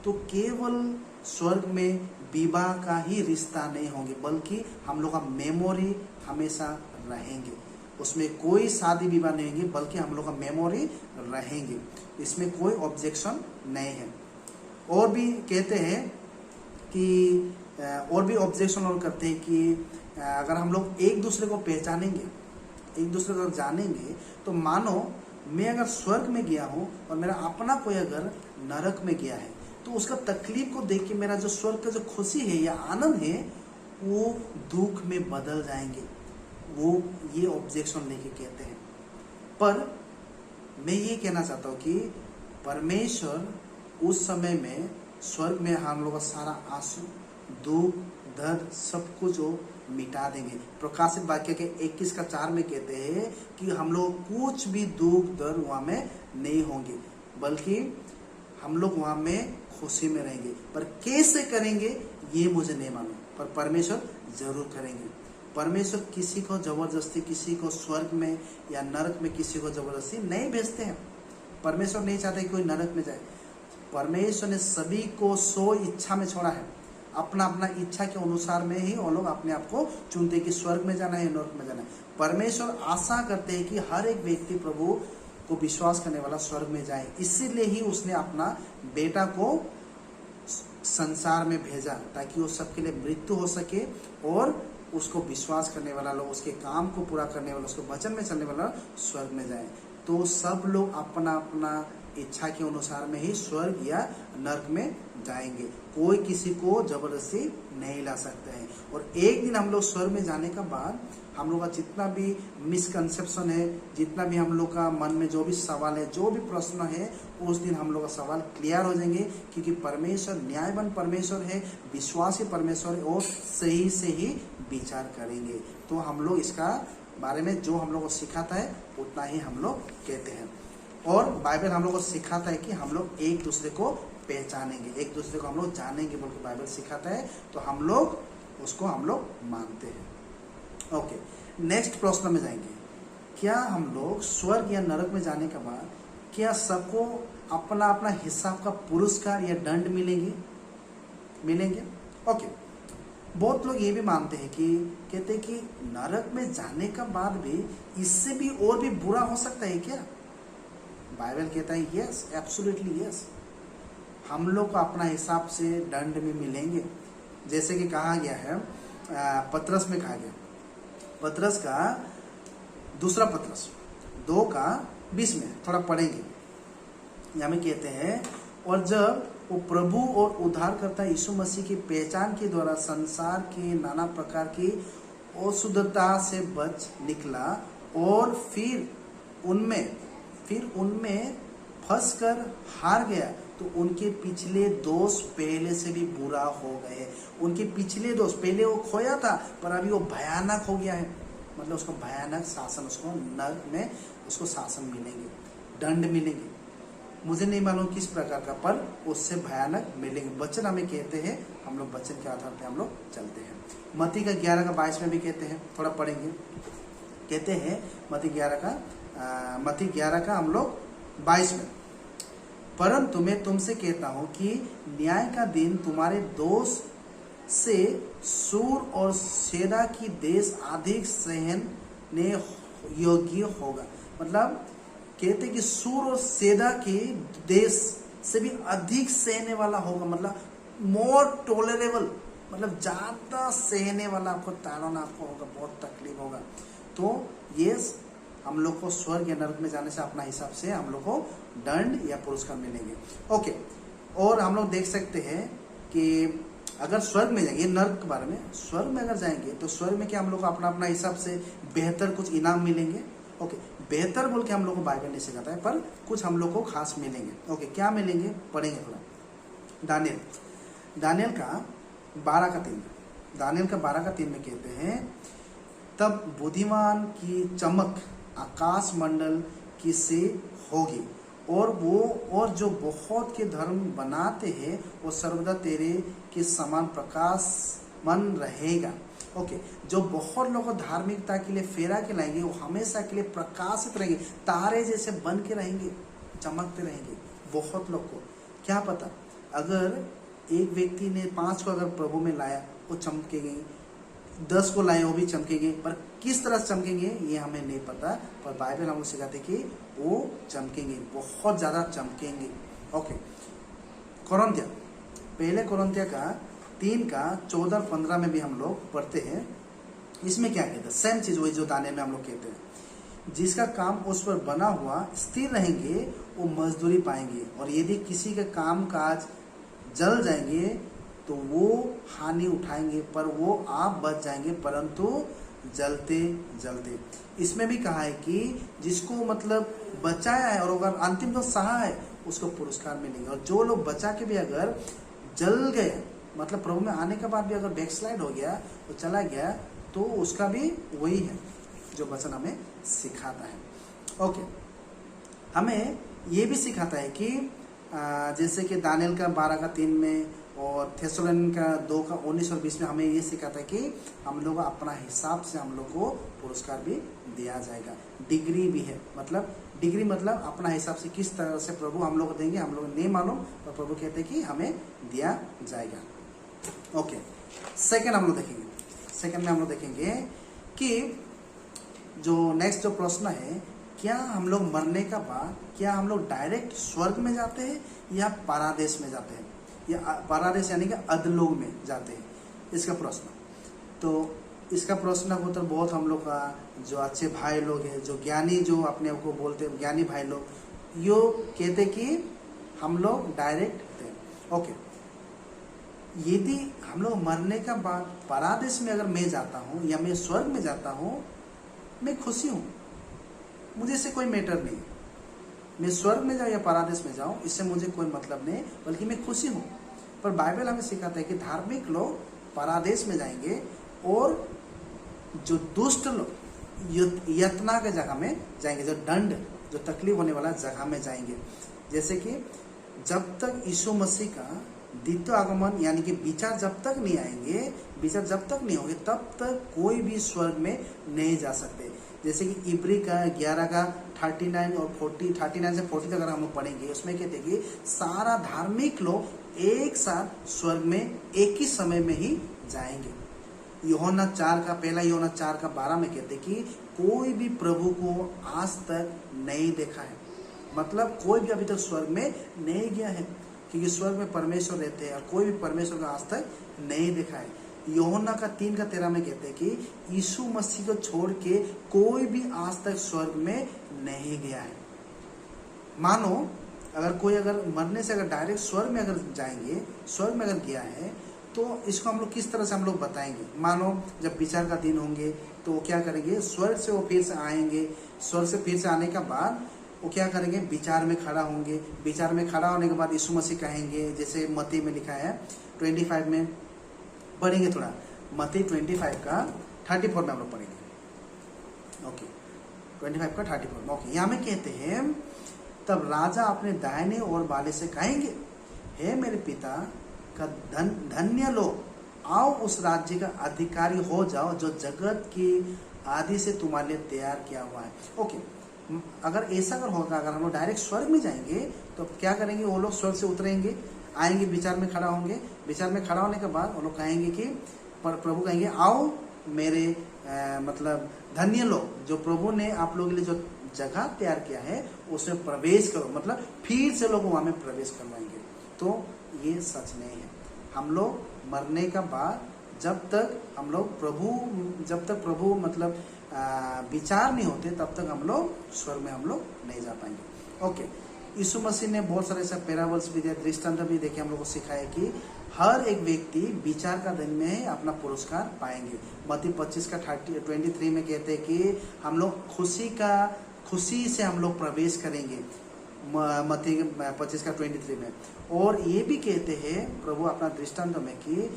तो केवल स्वर्ग में विवाह का ही रिश्ता नहीं होंगे, बल्कि हम लोग का मेमोरी हमेशा रहेंगे। उसमें कोई शादी विवाह नहीं होंगे, बल्कि हम लोग का मेमोरी रहेंगे। इसमें कोई ऑब्जेक्शन नहीं है। और भी कहते हैं कि और भी ऑब्जेक्शन और करते हैं कि अगर हम लोग एक दूसरे को पहचानेंगे, एक दूसरे को जानेंगे, तो मानो मैं अगर स्वर्ग में गया हूँ और मेरा अपना कोई अगर नरक में गया है, तो उसका तकलीफ को देख के मेरा जो स्वर्ग का जो खुशी है या आनंद है वो दुख में बदल जाएंगे। वो ये ऑब्जेक्शन लेके कहते हैं। पर मैं ये कहना चाहता हूँ कि परमेश्वर उस समय में स्वर्ग में हम लोग का सारा आंसू, दुख, दर्द सब कुछ वो मिटा देंगे। प्रकाशित वाक्य के 21 का 4 में कहते हैं कि हम लोग कुछ भी दुख दर्द वहाँ में नहीं होंगे, बल्कि हम लोग वहाँ में खुशी में रहेंगे। पर कैसे करेंगे ये मुझे नहीं मालूम, पर परमेश्वर जरूर करेंगे। परमेश्वर किसी को जबरदस्ती, किसी को स्वर्ग में या नरक में किसी को जबरदस्ती नहीं भेजते हैं। परमेश्वर नहीं चाहते कि कोई नरक में जाए। परमेश्वर ने सभी को 100 इच्छा में छोड़ा है। अपना अपना इच्छा के अनुसार में ही वो लोग अपने आप को चुनते हैं कि स्वर्ग में जाना है या नरक में जाना है। परमेश्वर आशा करते हैं कि हर एक व्यक्ति प्रभु को विश्वास करने वाला स्वर्ग में जाए। इसीलिए ही उसने अपना बेटा को संसार में भेजा, ताकि वो सबके लिए मृत्यु हो सके और उसको विश्वास करने वाला लोग, उसके काम को पूरा करने वाला, उसको वचन में चलने वाला स्वर्ग में जाए। तो सब लोग अपना अपना इच्छा के अनुसार में ही स्वर्ग या नरक में जाएंगे। कोई किसी को जबरदस्ती नहीं ला सकता है। और एक दिन हम लोग स्वर्ग में जाने के बाद हम लोग का जितना भी मिसकंसेप्शन है, जितना भी हम लोग का मन में जो भी सवाल है, जो भी प्रश्न है, उस दिन हम लोग का सवाल क्लियर हो जाएंगे। क्योंकि परमेश्वर न्यायवान परमेश्वर है, विश्वासी परमेश्वर है और सही से ही विचार करेंगे। तो हम लोग इसका बारे में जो हम लोग को सिखाता है उतना ही हम लोग कहते हैं। और बाइबल हम लोग को सिखाता है कि हम लोग एक दूसरे को पहचानेंगे, एक दूसरे को हम लोग जानेंगे, बल्कि बाइबल सिखाता है, तो हम लोग उसको हम लोग मानते हैं। ओके, नेक्स्ट प्रश्न में जाएंगे। क्या हम लोग स्वर्ग या नरक में जाने के बाद क्या सबको अपना अपना हिसाब का पुरस्कार या दंड मिलेंगे? ओके, बहुत लोग ये भी मानते हैं कि कहते हैं कि नरक में जाने का बाद भी इससे भी और भी बुरा हो सकता है क्या? बाइबल कहता है यस, एब्सोल्युटली यस। हम लोग को अपना हिसाब से दंड भी मिलेंगे। जैसे कि कहा गया है, पतरस में कहा गया, पतरस का दूसरा पतरस 2 का 20 में थोड़ा पढ़ेंगे। यहाँ में कहते हैं, और जब वो प्रभु और उद्धारकर्ता यीशु मसीह की पहचान के द्वारा संसार के नाना प्रकार की अशुद्धता से बच निकला और फिर उनमें फंस कर हार गया तो उनके पिछले दोष पहले से भी बुरा हो गए। उनके पिछले दोष, पहले वो खोया था पर अभी वो भयानक हो गया है, मतलब उसको भयानक शासन, उसको नरक में उसको शासन मिलेंगे, दंड मिलेंगे। मुझे नहीं मालूम किस प्रकार का, पर उससे भयानक मिलेंगे। वचन हमें कहते हैं, हम लोग वचन के आधार पे हम लोग चलते हैं। मत्ती का 11 का 22 में भी कहते हैं, थोड़ा पढ़ेंगे। कहते हैं मत्ती 11 का हम लोग 22 में, परंतु मैं तुमसे कहता हूं कि न्याय का दिन तुम्हारे दोष से सूर और सेदा की देश अधिक सहने योग्य होगा। मतलब कहते कि सूर और सेदा के देश से भी अधिक सहने वाला होगा, मतलब मोर टॉलरेबल, मतलब ज्यादा सहने वाला आपको ताड़ना आपको होगा, बहुत तकलीफ होगा। तो ये हम लोग को स्वर्ग या नरक में जाने से अपना हिसाब से हम लोग को दंड या पुरस्कार मिलेंगे। ओके, और हम लोग देख सकते हैं कि अगर स्वर्ग में जाएंगे, नरक के बारे में, स्वर्ग में अगर जाएंगे तो स्वर्ग में क्या हम लोग को अपना अपना हिसाब से बेहतर कुछ इनाम मिलेंगे। ओके, बेहतर बोल के हम लोग को बाइबल नहीं सिखाता है, पर कुछ हम लोग को खास मिलेंगे। ओके, क्या मिलेंगे पढ़ेंगे थोड़ा। दानियल का 12 का 3, दानियल का 12 का 3 में कहते हैं, तब बुद्धिमान की चमक आकाश मंडल की से होगी और जो बहुत के धर्म बनाते हैं वो सर्वदा तेरे के समान प्रकाशमान रहेगा। ओके, जो बहुत लोग धार्मिकता के लिए फेरा के लाएंगे वो हमेशा के लिए प्रकाशित रहेंगे, तारे जैसे बन के रहेंगे, चमकते रहेंगे। बहुत लोग को क्या पता, अगर एक व्यक्ति ने 5 को अगर प्रभु में लाया वो चमकेंगे, 10 को लाए वो भी चमकेंगे, पर किस तरह से चमकेंगे ये हमें नहीं पता, पर बाइबल हमको सिखाते कि वो चमकेंगे, बहुत ज्यादा चमकेंगे। ओके, कोरिन्थिया, पहले कोरिन्थिया का 3 का 14-15 में भी हम लोग पढ़ते हैं। इसमें क्या कहते हैं, सेम चीज वही जो दानियल में हम लोग कहते हैं, जिसका काम उस पर बना हुआ स्थिर रहेंगे वो मजदूरी पाएंगे, और यदि किसी के काम काज जल जाएंगे तो वो हानि उठाएंगे, पर वो आप बच जाएंगे परंतु जलते जलते। इसमें भी कहा है कि जिसको मतलब बचाया है और अगर अंतिम तो सहा है उसको पुरस्कार मिलेंगे, और जो लोग बचा के भी अगर जल गए, मतलब प्रभु में आने के बाद भी अगर बैकस्लाइड हो गया तो चला गया, तो उसका भी वही है जो वचन हमें सिखाता है। ओके, हमें ये भी सिखाता है कि जैसे कि दानियल का 12 का 3 में और थेसलोनिक का 2 का 19 और 20 में हमें ये सिखाता है कि हम लोग अपना हिसाब से हम लोग को पुरस्कार भी दिया जाएगा। डिग्री भी है, मतलब डिग्री मतलब अपना हिसाब से किस तरह से प्रभु हम लोग को देंगे हम लोग नहीं मालूम, पर प्रभु कहते हैं कि हमें दिया जाएगा। ओके, सेकंड हम लोग देखेंगे, सेकंड में हम लोग देखेंगे कि जो नेक्स्ट जो प्रश्न है, क्या हम लोग मरने का बाद क्या हम लोग डायरेक्ट स्वर्ग में जाते हैं या पारादेश में जाते हैं, या पारादेश यानी कि अधलोक में जाते हैं, इसका प्रश्न। तो इसका प्रश्न का उत्तर बहुत हम लोग का जो अच्छे भाई लोग हैं, जो ज्ञानी, जो अपने आप को बोलते हैं ज्ञानी भाई लोग, यो कहते कि हम लोग डायरेक्ट थे। ओके, यदि हम लोग मरने का बाद पारादेश में अगर मैं जाता हूँ या मैं स्वर्ग में जाता हूँ, मैं खुशी हूँ, मुझे इससे कोई मैटर नहीं, मैं स्वर्ग में जाऊँ या पारादेश में जाऊँ इससे मुझे कोई मतलब नहीं, बल्कि मैं खुशी हूँ। पर बाइबल हमें सिखाता है कि धार्मिक लोग पारादेश में जाएंगे और जो दुष्ट लोग यातना के जगह में जाएंगे, जो दंड, जो तकलीफ होने वाला जगह में जाएंगे। जैसे कि जब तक यीशु मसीह का द्वितीय आगमन यानी कि विचार जब तक नहीं आएंगे, विचार जब तक नहीं होंगे, तब तक कोई भी स्वर्ग में नहीं जा सकते। जैसे कि इब्री का 11 का 39 और 39 से 40 तक अगर हम लोग पढ़ेंगे, उसमें कहते हैं कि सारा धार्मिक लोग एक साथ स्वर्ग में एक ही समय में ही जाएंगे। यूहन्ना 4 का 12 में कहते हैं कि कोई भी प्रभु को आज तक नहीं देखा है, मतलब कोई भी अभी तक स्वर्ग में नहीं गया है, क्योंकि स्वर्ग में परमेश्वर रहते हैं और कोई भी परमेश्वर को आज तक नहीं देखा है। यूहन्ना का 3 का 13 में कहते हैं कि यीशु मसीह को छोड़ के कोई भी आज तक स्वर्ग में नहीं गया है। मानो अगर कोई अगर मरने से अगर डायरेक्ट स्वर्ग में अगर जाएंगे, स्वर्ग में अगर गया है, तो इसको हम लोग किस तरह से हम लोग बताएंगे। मानो जब विचार का दिन होंगे तो क्या करेंगे, स्वर्ग से वो फिर से आएंगे, स्वर्ग से फिर से आने के बाद वो क्या करेंगे, विचार में खड़ा होंगे। विचार में खड़ा होने के बाद यीशु मसीह कहेंगे, जैसे मत्ती में लिखा है 25 में पढ़ेंगे थोड़ा, मत्ती 25 का 34 में हम लोग पढ़ेंगे। ओके, 25 का 34 में। ओके, यहाँ में कहते हैं तब राजा अपने दाहिने ओर वाले से कहेंगे, हे मेरे पिता का धन्य लोग, आओ उस राज्य का अधिकारी हो जाओ जो जगत की आदि से तुम्हारे लिए तैयार किया हुआ है। ओके, अगर ऐसा अगर होगा, अगर हम लोग डायरेक्ट स्वर्ग में जाएंगे तो क्या करेंगे, वो लोग स्वर्ग से उतरेंगे, आएंगे, विचार में खड़ा होंगे। विचार में खड़ा होने के बाद वो लोग कहेंगे कि प्रभु कहेंगे, आओ मेरे मतलब धन्य लोग, जो प्रभु ने आप लोगों के लिए जो जगह तैयार किया है उसमें प्रवेश करो, मतलब फिर से लोग वहां में प्रवेश करवाएंगे। तो ये सच नहीं है। हम लोग मरने का बाद जब तक प्रभु मतलब विचार नहीं होते तब तक हम लोग स्वर्ग में हम लोग नहीं जा पाएंगे। ओके, यीशु मसीह ने बहुत सारे ऐसे पैराबल्स भी दिए, दृष्टांत भी देखे, हम लोग को सिखाया कि हर एक व्यक्ति विचार का दिन में अपना पुरस्कार पाएंगे। मत्ती 25 का 23 में कहते हैं कि हम लोग खुशी से हम लोग प्रवेश करेंगे, मत्ती 25 का 23 में। और ये भी कहते हैं प्रभु अपना दृष्टांत में कि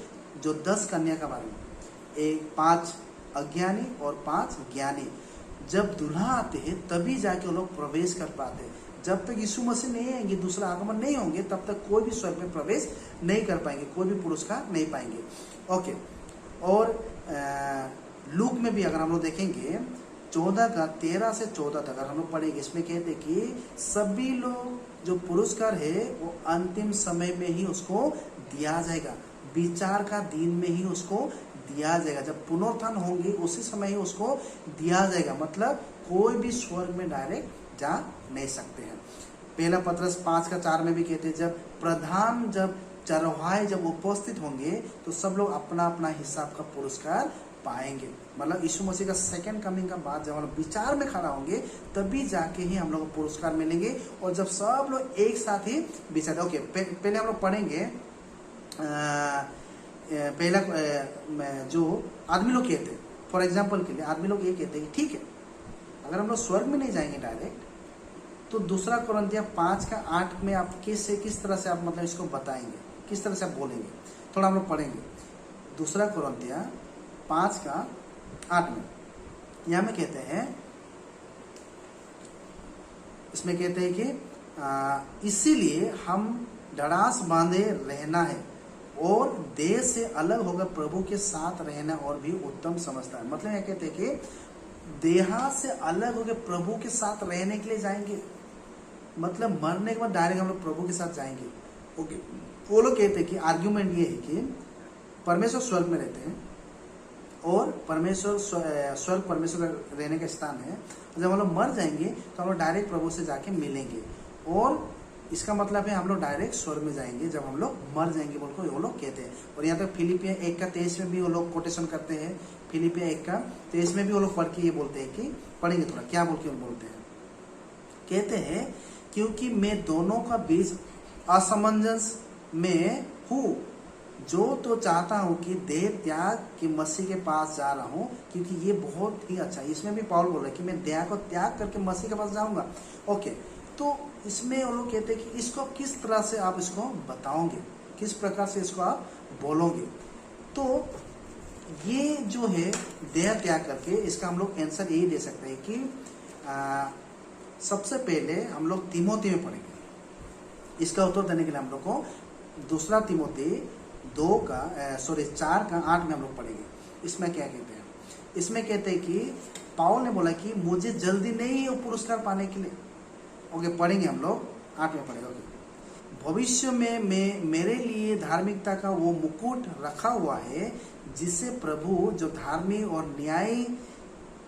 जो 10 कन्या का बारे में, 5 अज्ञानी और 5 ज्ञानी, जब दुल्हा आते हैं तभी जाके वो लोग प्रवेश कर पाते हैं। जब तक यीशु मसीह नहीं आएंगे, दूसरा आगमन नहीं होंगे, तब तक कोई भी स्वर्ग में प्रवेश नहीं कर पाएंगे, कोई भी पुरस्कार नहीं पाएंगे। ओके, और लूक में भी अगर हम लोग देखेंगे 14 का 13 से 14 तक अगर हम लोग पढ़ेंगे, इसमें कहते कि सभी लोग जो पुरस्कार है वो अंतिम समय में ही उसको दिया जाएगा, विचार का दिन में ही उसको दिया जाएगा, जब पुनरुत्थान होंगे उसी समय ही उसको दिया जाएगा। मतलब कोई भी स्वर्ग में डायरेक्ट जा नहीं सकते हैं। पहला पत्रस 5 का 4 में भी कहते हैं जब चरवाहे जब उपस्थित होंगे तो सब लोग अपना अपना हिसाब का पुरस्कार पाएंगे। मतलब यीशु मसीह का सेकंड कमिंग का बाद जब हम लोग विचार में खड़ा होंगे तभी जाके ही हम लोग को पुरस्कार मिलेंगे, और जब सब लोग एक साथ ही विचार। ओके, पहले हम लोग पढ़ेंगे पहला जो आदमी लोग कहते हैं, फॉर एग्जाम्पल के लिए आदमी लोग ये कहते हैं कि ठीक है, अगर हम लोग स्वर्ग में नहीं जाएंगे डायरेक्ट, तो दूसरा कोरिन्थिया 5 का 8 में आप किस तरह से आप मतलब इसको बताएंगे, किस तरह से आप बोलेंगे, थोड़ा हम लोग पढ़ेंगे। दूसरा कोरिन्थिया 5 का 8 में यहाँ में कहते हैं, इसमें कहते हैं कि इसीलिए हम डरास बांधे रहना है और देह से अलग होकर प्रभु के साथ रहना और भी उत्तम समझता है। मतलब यह कहते हैं कि देहा से अलग होकर प्रभु के साथ रहने के लिए जाएंगे, मतलब मरने के बाद डायरेक्ट हम लोग प्रभु के साथ जाएंगे। ओके, वो लोग कहते हैं कि आर्ग्यूमेंट ये है कि परमेश्वर स्वर्ग में रहते हैं और स्वर्ग परमेश्वर रहने का स्थान है। जब हम लोग मर जाएंगे तो हम लोग डायरेक्ट प्रभु से जाके मिलेंगे, और इसका मतलब है हम लोग डायरेक्ट स्वर्ग में जाएंगे जब हम लोग मर जाएंगे, बोल को वो लोग कहते हैं। और यहाँ तक फिलिपिया 1 का 23 में भी वो लोग कोटेशन करते हैं। फिलिपिया 1 का 23 में भी वो लोग पढ़ के ये बोलते हैं कि, पढ़ेंगे थोड़ा क्या बोल के बोलते हैं, कहते हैं क्योंकि मैं दोनों का बीच असमंजस में हूँ, जो तो चाहता हूँ कि देह त्याग के मसीह के पास जा रहा हूँ, क्योंकि ये बहुत ही अच्छा है। इसमें भी पौल बोल रहा है कि मैं देह को त्याग करके मसीह के पास जाऊंगा। ओके, तो इसमें वो लोग कहते हैं कि इसको किस तरह से आप इसको बताओगे, किस प्रकार से इसको आप बोलोगे। तो ये जो है देह त्याग करके, इसका हम लोग आंसर यही दे सकते हैं कि सबसे पहले हम लोग तीमोथी में पढ़ेंगे। इसका उत्तर देने के लिए हम लोग को दूसरा तीमोथी 4 का 8 में हम लोग पढ़ेंगे। इसमें क्या कहते हैं, इसमें कहते हैं कि पौल ने बोला कि मुझे जल्दी नहीं है वो पुरस्कार पाने के लिए। ओके, पढ़ेंगे हम लोग 8 में पढ़ेंगे। ओके, भविष्य में मेरे लिए धार्मिकता का वो मुकुट रखा हुआ है जिसे प्रभु जो धार्मिक और न्यायी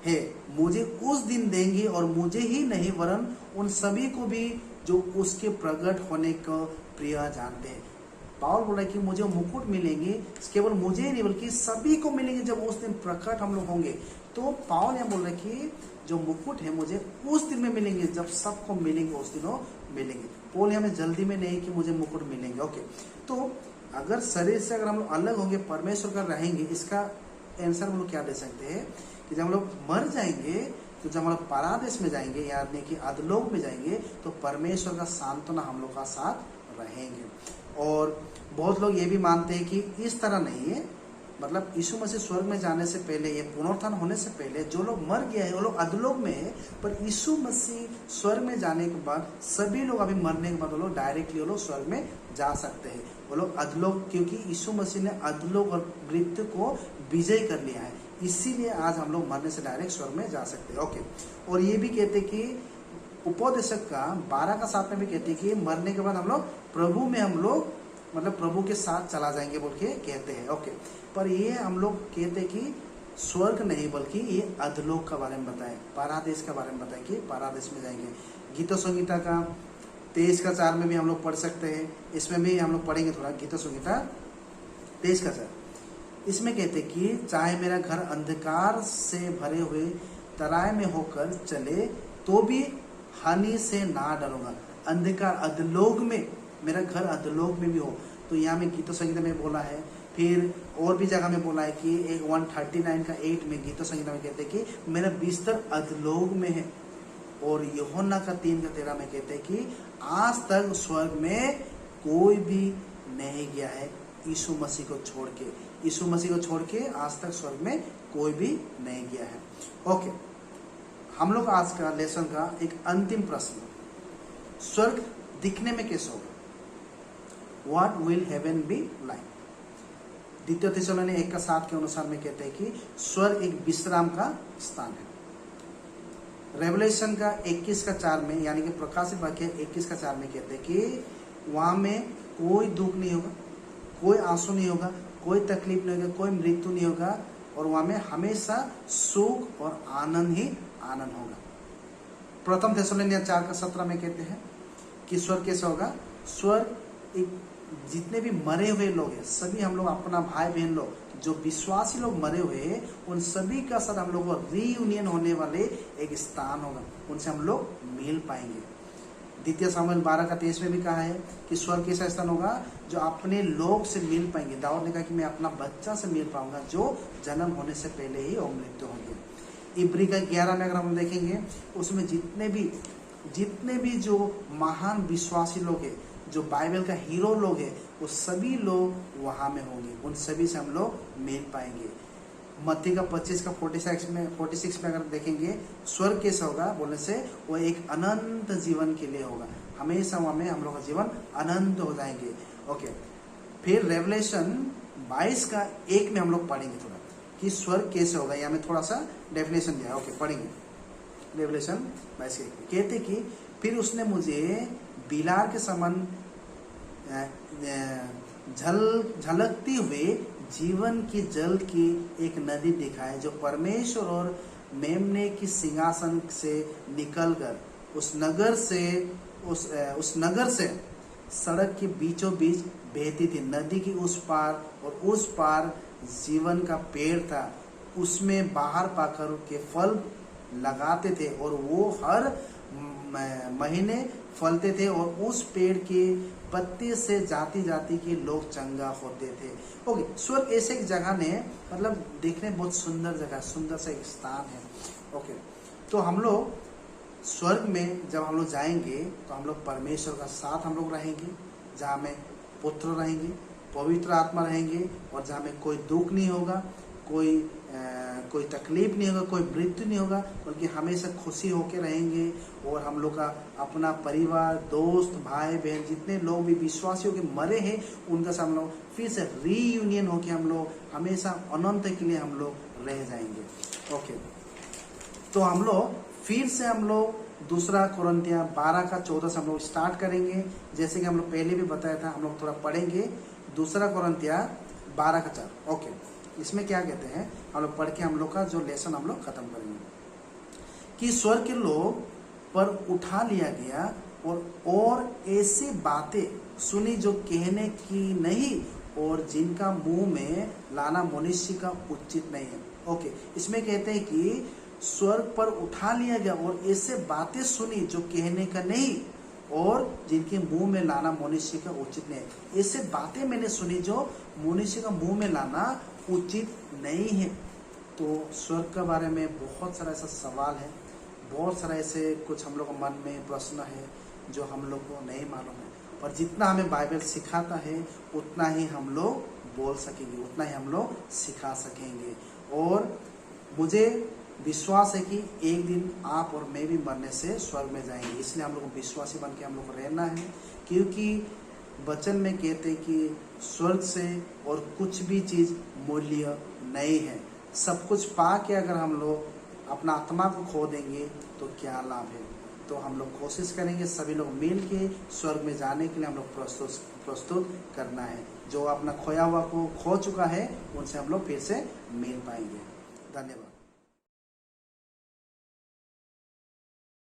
है मुझे उस दिन देंगे, और मुझे ही नहीं वरन उन सभी को भी जो उसके प्रकट होने को प्रिय जानते हैं। पौल बोला कि मुझे मुकुट मिलेंगे, केवल मुझे ही नहीं बल्कि सभी को मिलेंगे जब उस दिन प्रकट हम लोग होंगे। तो पौल यहाँ बोल रहे कि जो मुकुट है मुझे उस दिन में मिलेंगे, जब सबको मिलेंगे उस दिन वो मिलेंगे। पौल यहाँ में जल्दी में नहीं कि मुझे मुकुट मिलेंगे। ओके, तो अगर शरीर से अगर हम लोग अलग होंगे, परमेश्वर का रहेंगे, इसका आंसर हम लोग क्या दे सकते हैं कि जब हम लोग मर जाएंगे तो जब हम लोग पारादेश में जाएंगे यानी कि अधलोक में जाएंगे तो परमेश्वर का सांत्वना हम लोग का साथ रहेंगे। और बहुत लोग ये भी मानते हैं कि इस तरह नहीं है, मतलब यीशु मसीह स्वर्ग में जाने से पहले, ये पुनरुत्थान होने से पहले जो लोग मर गया है वो लोग अधलोक में है, पर यीशु मसीह स्वर्ग में जाने के बाद सभी लोग अभी मरने के बाद वो लोग डायरेक्टली वो लोग स्वर्ग में जा सकते हैं। वो लोग अधलोक, क्योंकि यीशु मसीह ने अधलोक और मृत्यु को विजय कर लिया है, इसीलिए आज हम लोग मरने से डायरेक्ट स्वर्ग में जा सकते हैं। ओके, और ये भी कहते कि उपदेशक का 12:7 में भी कहते कि मरने के बाद हम लोग प्रभु में हम लोग मतलब प्रभु के साथ चला जाएंगे बोल के कहते हैं। ओके, पर ये हम लोग कहते कि स्वर्ग नहीं बल्कि ये अधलोक का बारे में बताएं, पारादेश का बारे में बताएं कि पारादेश में जाएंगे। गीता संहिता का 23:4 में भी हम लोग पढ़ सकते हैं, इसमें भी हम लोग पढ़ेंगे थोड़ा। गीता संहिता 23:4 इसमें कहते कि चाहे मेरा घर अंधकार से भरे हुए तराई में होकर चले तो भी हानि से ना डरूंगा। अंधकार अधलोक में, मेरा घर अधलोक में भी हो, तो यहाँ में गीता संहिता में बोला है। फिर और भी जगह में बोला है कि एक 139:8 में गीता संहिता में कहते हैं कि मेरा बिस्तर अधलोक में है। और यूहन्ना का 3:13 में कहते हैं कि आज तक स्वर्ग में कोई भी नहीं गया है यीशु मसीह को छोड़ के, यीशु मसीह को छोड़ के आज तक स्वर्ग में कोई भी नहीं गया है। ओके, हम लोग आज का लेसन का एक अंतिम प्रश्न, स्वर्ग दिखने में कैसे होगा? What will heaven be like? द्वितीय थिस्सलुनी 1:7 के अनुसार में कहते हैं कि स्वर्ग एक विश्राम का स्थान है। रेवलेशन का 21:4 में यानी कि प्रकाशित वाक्य 21:4 में कहते हैं कि वहां में कोई दुख नहीं होगा, कोई आंसू नहीं होगा, कोई तकलीफ नहीं होगा, कोई मृत्यु नहीं होगा, और वहां में हमेशा सुख और आनंद ही आनंद होगा। प्रथम थिस्सलुनी 4:17 में कहते हैं कि स्वर्ग कैसा होगा? स्वर्ग एक जितने भी मरे हुए लोग हैं, सभी हम लोग अपना भाई बहन लोग जो विश्वासी लोग मरे हुए हैं, उन सभी का साथ हम लोग को रीयूनियन होने वाले एक स्थान होगा, उनसे हम लोग मिल पाएंगे। द्वितीय सामुएल 12:23 में भी कहा है कि स्वर्ग कैसा स्थान होगा? जो अपने लोग से मिल पाएंगे। दाऊद ने कहा कि मैं अपना बच्चा से मिल पाऊंगा जो जन्म होने से पहले ही और मृत्यु होंगे। इब्री का 11 में अगर हम देखेंगे, उसमें जितने भी जो महान विश्वासी लोग हैं, जो बाइबल का हीरो लोग हैं, वो सभी लोग वहां में होंगे, उन सभी से हम लोग मिल पाएंगे। मत्ती का 25:46 में अगर देखेंगे स्वर्ग कैसा होगा बोलने से, वो एक अनंत जीवन के लिए होगा, हमेशा वहां में हम लोग का जीवन अनंत हो जाएंगे। ओके, फिर रेवलेशन 22:1 में हम लोग पढ़ेंगे थोड़ा कि स्वर्ग कैसे होगा। यहाँ में थोड़ा सा डेफिनेशन दिया। ओके, पढ़ेंगे। रेवलेशन 22:1 कहते कि फिर उसने मुझे बिलार के समान झलकती हुए जीवन की जल की एक नदी दिखाई, जो परमेश्वर और मेमने की सिंहासन से निकलकर उस नगर से सड़क के बीचों बीच बहती थी। नदी की उस पार और उस पार जीवन का पेड़ था, उसमें बाहर पाकर के फल लगाते थे और वो हर महीने फलते थे, और उस पेड़ के पत्ते से जाति जाति के लोग चंगा होते थे। ओके, स्वर्ग ऐसे एक जगह ने मतलब देखने बहुत सुंदर जगह, सुंदर सा एक स्थान है। ओके, तो हम लोग स्वर्ग में जब हम लोग जाएंगे तो हम लोग परमेश्वर का साथ हम लोग रहेंगे, जहाँ में पुत्र रहेंगे, पवित्र आत्मा रहेंगे, और जहाँ में कोई दुख नहीं होगा, कोई तकलीफ नहीं होगा, कोई मृत्यु नहीं होगा, बल्कि हमेशा खुशी होके रहेंगे। और हम लोग का अपना परिवार, दोस्त, भाई बहन जितने लोग भी विश्वासी होके मरे हैं, उनका साथ हम लोग फिर से रीयूनियन होके हम लोग हमेशा अनंत के लिए हम लोग रह जाएंगे। ओके, तो हम लोग फिर से हम लोग दूसरा कोरिन्थियों 12:14 से हम लोग स्टार्ट करेंगे। जैसे कि हम लोग पहले भी बताया था, हम लोग थोड़ा पढ़ेंगे दूसरा कोरिन्थियों 12:4। ओके, इसमें क्या कहते हैं हम लोग पढ़ के हम लोग का जो लेसन हम लोग खत्म करेंगे कि स्वर्ग के लोग पर उठा लिया गया और ऐसी बातें सुनी जो कहने की नहीं और जिनका मुंह में लाना मनुष्य का उचित नहीं है। ओके, इसमें कहते हैं कि स्वर्ग पर उठा लिया गया और ऐसे बातें सुनी जो कहने का नहीं और जिनके मुंह में लाना मनुष्य का उचित नहीं है। ऐसे बातें मैंने सुनी जो मनुष्य का मुंह में लाना उचित नहीं है। तो स्वर्ग के बारे में बहुत सारा ऐसा सवाल है बहुत सारा ऐसे कुछ हम लोग के मन में प्रश्न है जो हम लोग को नहीं मालूम है, और जितना हमें बाइबल सिखाता है उतना ही हम लोग बोल सकेंगे, उतना ही हम लोग सिखा सकेंगे। और मुझे विश्वास है कि एक दिन आप और मैं भी मरने से स्वर्ग में जाएंगे, इसलिए हम लोग को विश्वासी बन के हम लोग को रहना है। क्योंकि वचन में कहते हैं कि स्वर्ग से और कुछ भी चीज मूल्य नहीं है। सब कुछ पा के अगर हम लोग अपना आत्मा को खो देंगे तो क्या लाभ है। तो हम लोग कोशिश करेंगे सभी लोग मिल के स्वर्ग में जाने के लिए हम लोग प्रस्तुत करना है। जो अपना खोया हुआ को खो चुका है उनसे हम लोग फिर से मिल पाएंगे। धन्यवाद।